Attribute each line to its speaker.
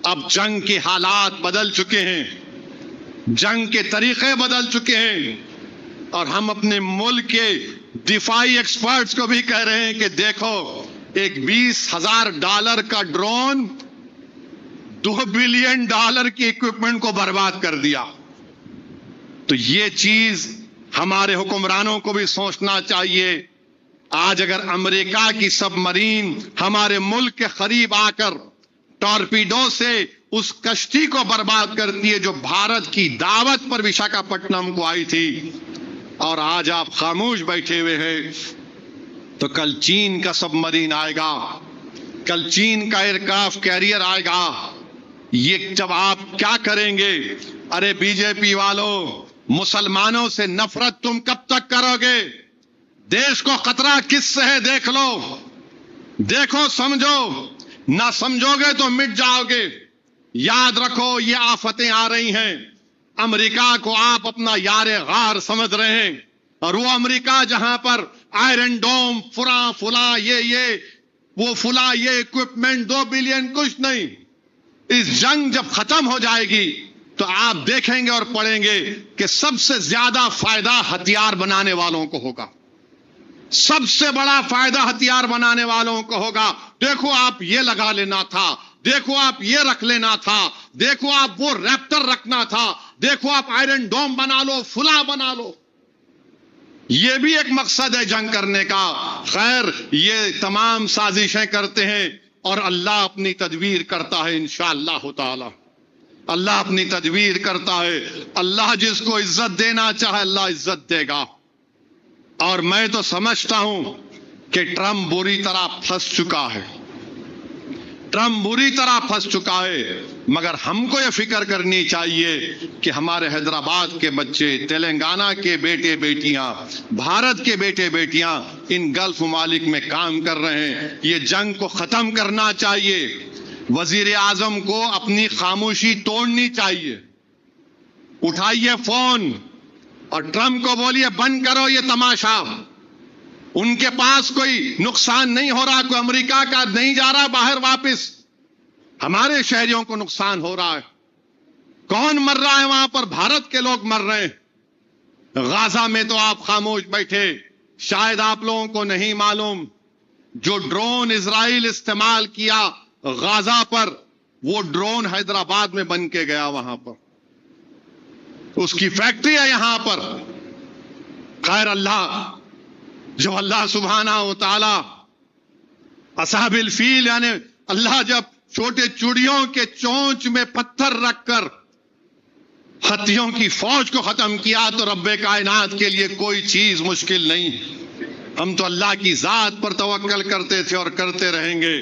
Speaker 1: اب جنگ کے حالات بدل چکے ہیں، جنگ کے طریقے بدل چکے ہیں، اور ہم اپنے ملک کے دفاعی ایکسپرٹس کو بھی کہہ رہے ہیں کہ دیکھو ایک $20,000 کا ڈرون $2 بلین کی اکوپمنٹ کو برباد کر دیا۔ تو یہ چیز ہمارے حکمرانوں کو بھی سوچنا چاہیے۔ آج اگر امریکہ کی سب مرین ہمارے ملک کے قریب آ کر ٹارپیڈو سے اس کشتی کو برباد کرتی ہے جو بھارت کی دعوت پر وشاکھاپٹنم کو آئی تھی، اور آج آپ خاموش بیٹھے ہوئے ہیں، تو کل چین کا سب مرین آئے گا، کل چین کا ایئرکرافٹ کیریئر آئے گا۔ یہ جب آپ کیا کریں گے؟ ارے بی جے پی والوں، مسلمانوں سے نفرت تم کب تک کرو گے؟ دیش کو خطرہ کس سے ہے دیکھ لو، دیکھو سمجھو، نہ سمجھو گے تو مٹ جاؤ گے۔ یاد رکھو یہ آفتیں آ رہی ہیں، امریکہ کو آپ اپنا یار غار سمجھ رہے ہیں، اور وہ امریکہ جہاں پر آئرن ڈوم فلاں یہ اکوپمنٹ 2 بلین کچھ نہیں۔ اس جنگ جب ختم ہو جائے گی تو آپ دیکھیں گے اور پڑھیں گے کہ سب سے زیادہ فائدہ ہتھیار بنانے والوں کو ہوگا، سب سے بڑا فائدہ ہتھیار بنانے والوں کو ہوگا۔ دیکھو آپ یہ لگا لینا تھا، دیکھو آپ یہ رکھ لینا تھا، دیکھو آپ وہ ریپٹر رکھنا تھا، دیکھو آپ آئرن ڈوم بنا لو، فلاں بنا لو۔ یہ بھی ایک مقصد ہے جنگ کرنے کا۔ خیر، یہ تمام سازشیں کرتے ہیں اور اللہ اپنی تدبیر کرتا ہے انشاءاللہ تعالی۔ اللہ اپنی تدبیر کرتا ہے، اللہ جس کو عزت دینا چاہے اللہ عزت دے گا۔ اور میں تو سمجھتا ہوں کہ ٹرمپ بری طرح پھنس چکا ہے، ٹرمپ بری طرح پھنس چکا ہے، مگر ہم کو یہ فکر کرنی چاہیے کہ ہمارے حیدرآباد کے بچے، تلنگانہ کے بیٹے بیٹیاں، بھارت کے بیٹے بیٹیاں ان گلف ممالک میں کام کر رہے ہیں۔ یہ جنگ کو ختم کرنا چاہیے۔ وزیر اعظم کو اپنی خاموشی توڑنی چاہیے، اٹھائیے فون اور ٹرمپ کو بولیے بند کرو یہ تماشا۔ ان کے پاس کوئی نقصان نہیں ہو رہا، کوئی امریکہ کا نہیں جا رہا باہر واپس، ہمارے شہریوں کو نقصان ہو رہا ہے۔ کون مر رہا ہے وہاں پر؟ بھارت کے لوگ مر رہے ہیں۔ غازہ میں تو آپ خاموش بیٹھے، شاید آپ لوگوں کو نہیں معلوم، جو ڈرون اسرائیل استعمال کیا غازہ پر، وہ ڈرون حیدرآباد میں بن کے گیا وہاں پر، اس کی فیکٹری ہے یہاں پر۔ خیر، اللہ جو اللہ سبحانہ و تعالی اصحاب الفیل، یعنی اللہ جب چھوٹے چڑیوں کے چونچ میں پتھر رکھ کر ہتھیوں کی فوج کو ختم کیا، تو رب کائنات کے لیے کوئی چیز مشکل نہیں۔ ہم تو اللہ کی ذات پر توکل کرتے تھے اور کرتے رہیں گے۔